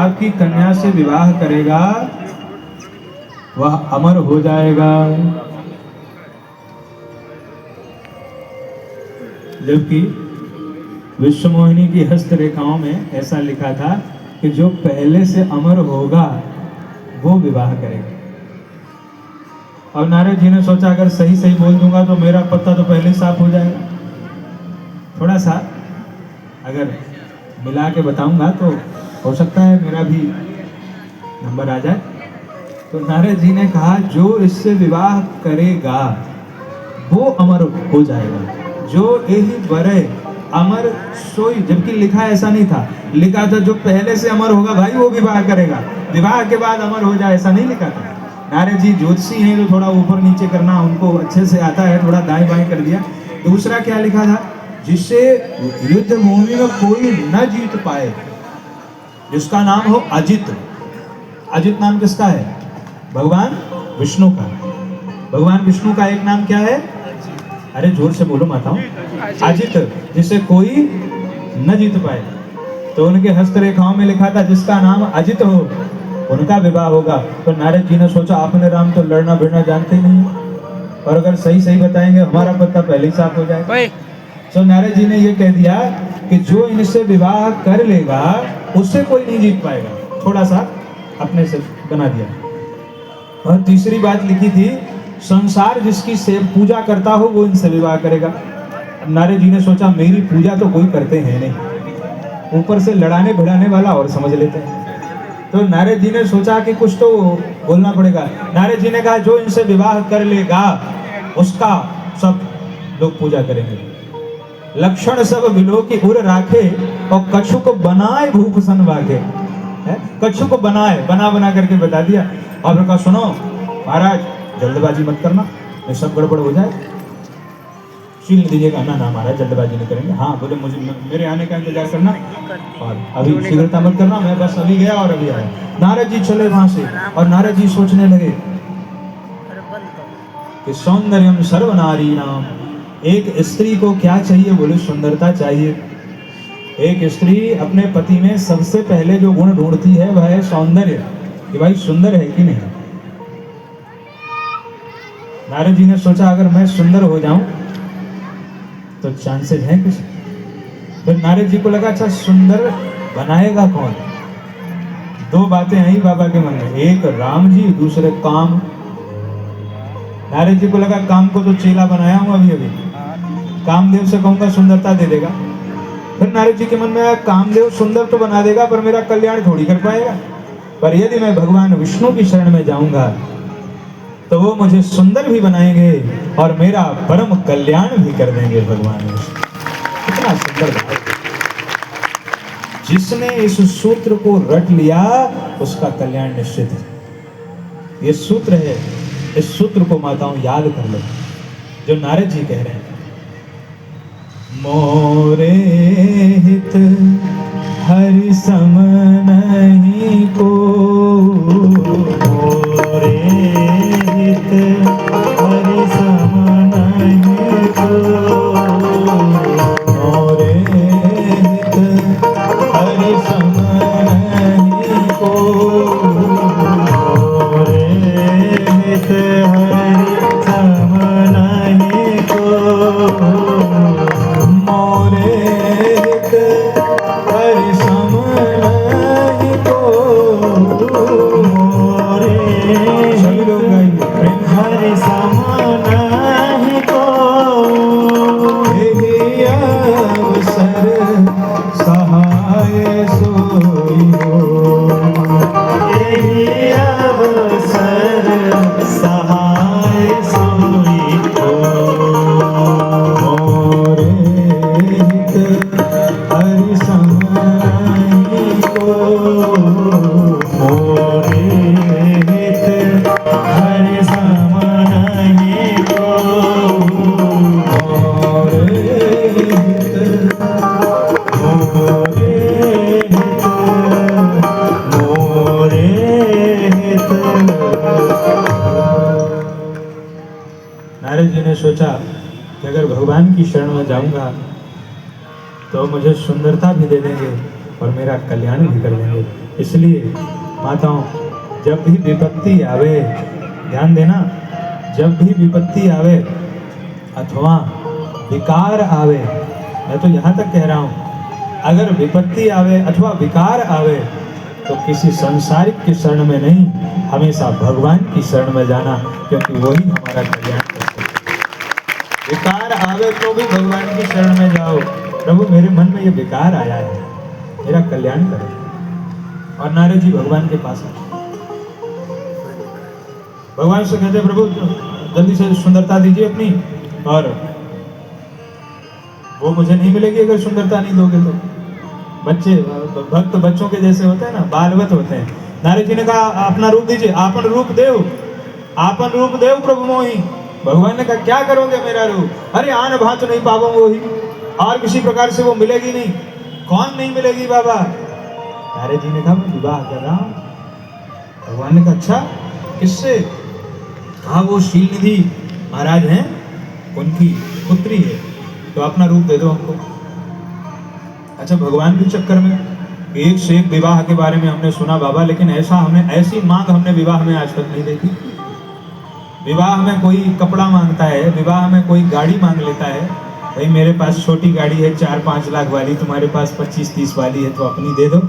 आपकी कन्या से विवाह करेगा वह अमर हो जाएगा। जबकि विश्वमोहिनी की हस्तरेखाओं में ऐसा लिखा था कि जो पहले से अमर होगा वो विवाह करेगा। अब नारद जी ने सोचा अगर सही सही बोल दूंगा तो मेरा पत्ता तो पहले साफ हो जाएगा, थोड़ा सा अगर मिला के बताऊंगा तो हो सकता है मेरा भी नंबर आ जाए। तो नारद जी ने कहा जो इससे विवाह करेगा वो अमर हो जाएगा। जो यही बरे अमर सोई, जबकि लिखा ऐसा नहीं था, लिखा था जो पहले से अमर होगा भाई वो विवाह करेगा, विवाह के बाद अमर हो जाए, ऐसा नहीं लिखा था। नारद जी ज्योतिषी हैं तो थोड़ा ऊपर नीचे करना उनको अच्छे से आता है, थोड़ा दाएं बाएं कर दिया। दूसरा क्या लिखा था, जिससे युद्ध भूमि में कोई न जीत पाए, जिसका नाम हो अजित। अजित नाम किसका है? भगवान विष्णु का। भगवान विष्णु का एक नाम क्या है? अरे जोर से बोलो माताओं, अजित, जिसे कोई न जीत पाए। तो उनके हस्तरेखाओं में लिखा था जिसका नाम अजित हो उनका विवाह होगा। तो नारद जी ने सोचा आपने राम तो लड़ना भिड़ना जानते नहीं, और अगर सही सही बताएंगे हमारा पत्ता पहले ही साफ हो जाएगा। तो नारद जी ने ये कह दिया कि जो इनसे विवाह कर लेगा उससे कोई नहीं जीत पाएगा, थोड़ा सा अपने से बना दिया। और तीसरी बात लिखी थी संसार जिसकी सेव पूजा करता हो वो इनसे विवाह करेगा। नारद जी ने सोचा मेरी पूजा तो कोई करते हैं नहीं, ऊपर से लड़ाने भिड़ाने वाला और समझ लेते हैं। तो नारद जी ने सोचा कि कुछ तो बोलना पड़ेगा। नारद जी ने कहा जो इनसे विवाह कर लेगा उसका सब लोग पूजा करेंगे। लक्षण सब विलो की उर राखे और कछु को बनाए भूप सन वागे। कछु को बनाए, बना करके बता दिया। और कहा सुनो महाराज जल्दबाजी मत करना, ये सब गड़बड़ हो जाए। शील दीजिएगा। ना महाराज जल्दबाजी नहीं करेंगे। हाँ बोले मुझे मेरे आने का इंतजार करना और अभी शीघ्रता मत करना, मैं बस अभी गया और अभी आया। नारद जी चले वहां से और नारद जी सोचने लगे कि सौंदर्यम सर्वनारी नाम, एक स्त्री को क्या चाहिए? बोले सुंदरता चाहिए। एक स्त्री अपने पति में सबसे पहले जो गुण ढूंढती है वह है सौंदर्य, कि भाई सुंदर है कि नहीं। नारद जी ने सोचा अगर मैं सुंदर हो जाऊं तो चांसेस हैं कुछ। फिर नारद जी को लगा अच्छा सुंदर बनाएगा कौन? दो बातें आई बाबा के मन में, एक राम जी, दूसरे काम। नारद जी को लगा काम को तो चेला बनाया हूं अभी, कामदेव से कहूंगा सुंदरता दे देगा। फिर नारद जी के मन में आया कामदेव सुंदर तो बना देगा पर मेरा कल्याण थोड़ी कर पाएगा, पर यदि मैं भगवान विष्णु की शरण में जाऊंगा तो वो मुझे सुंदर भी बनाएंगे और मेरा परम कल्याण भी कर देंगे भगवान विष्णु। कितना सुंदर बात। जिसने इस सूत्र को रट लिया उसका कल्याण निश्चित है। ये सूत्र है, इस सूत्र को माताओं याद कर लो जो नारद जी कह रहे हैं। मोरे हित हरि सम नहीं को, मोरे हित हरि सम नहीं को, मोरे हित हरि सम नहीं को, मोरे हित हरि सम नहीं को, मोरे हित हरि सम नहीं को, मोरे हरि सम नहीं को, यही अवसर सहाय सोई हो, यही अवसर सहाय सोई हो, मोरे हित हरि सम नहीं को, मोरे हित हरि सम नहीं को, मोरे हित, मोरे हित, मोरे हित। नारद जी ने सोचा कि अगर भगवान की शरण में जाऊंगा तो मुझे सुंदरता भी दे देंगे और मेरा कल्याण भी कर देंगे। इसलिए माताओं, जब भी विपत्ति आवे, ध्यान देना, जब भी विपत्ति आवे अथवा विकार आवे, मैं तो यहाँ तक कह रहा हूँ, अगर विपत्ति आवे अथवा विकार आवे तो किसी संसारिक की शरण में नहीं, हमेशा भगवान की शरण में जाना, क्योंकि वही हमारा कल्याण करते हैं। विकार आवे तो भी भगवान की शरण में जाओ, प्रभु मेरे मन में ये विकार आया है, मेरा कल्याण करो। और नारद जी भगवान के पास आए, भगवान से कहते प्रभु जल्दी से सुंदरता दीजिए अपनी, और वो मुझे नहीं मिलेगी अगर सुंदरता नहीं दोगे तो। बच्चे भक्त बच्चों के जैसे होते हैं ना, बालवत होते हैं। नारद जी ने कहा अपना रूप दीजिए, आपन रूप देव, आपन रूप देव प्रभु मोही। भगवान ने कहा क्या करोगे मेरा रूप? अरे आन भांत नहीं पाऊंगा वही, और किसी प्रकार से वो मिलेगी नहीं। कौन नहीं मिलेगी बाबा? नारद जी ने कहा मैं विवाह कर रहा हूं। भगवान ने कहा अच्छा, किससे? कहा वो शील निधि महाराज हैं, उनकी पुत्री है, तो अपना रूप दे दो हमको। अच्छा, भगवान के चक्कर में एक से एक विवाह के बारे में हमने सुना बाबा, लेकिन ऐसी मांग हमने विवाह में आज तक नहीं देखी। विवाह में कोई कपड़ा मांगता है, विवाह में कोई गाड़ी मांग लेता है, भाई मेरे पास छोटी गाड़ी है 4-5 लाख वाली, तुम्हारे पास 25-30 वाली है तो अपनी दे दो।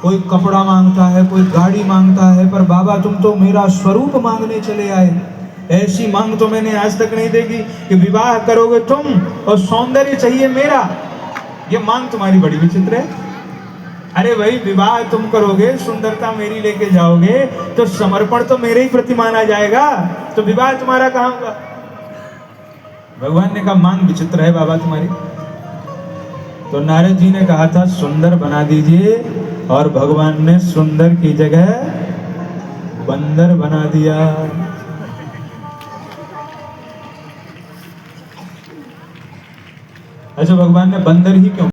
कोई कपड़ा मांगता है, कोई गाड़ी मांगता है, पर बाबा तुम तो मेरा स्वरूप मांगने चले आए। ऐसी मांग तो मैंने आज तक नहीं देखी कि विवाह करोगे तुम और सौंदर्य चाहिए मेरा। ये मांग तुम्हारी बड़ी विचित्र है। अरे भाई विवाह तुम करोगे, सुंदरता मेरी लेके जाओगे, तो समर्पण तो मेरे ही प्रति माना जाएगा, तो विवाह तुम्हारा कहाँ होगा? भगवान ने कहा मांग विचित्र है बाबा तुम्हारी। तो नारद जी ने कहा था सुंदर बना दीजिए, और भगवान ने सुंदर की जगह बंदर बना दिया। अच्छा, भगवान ने बंदर ही क्यों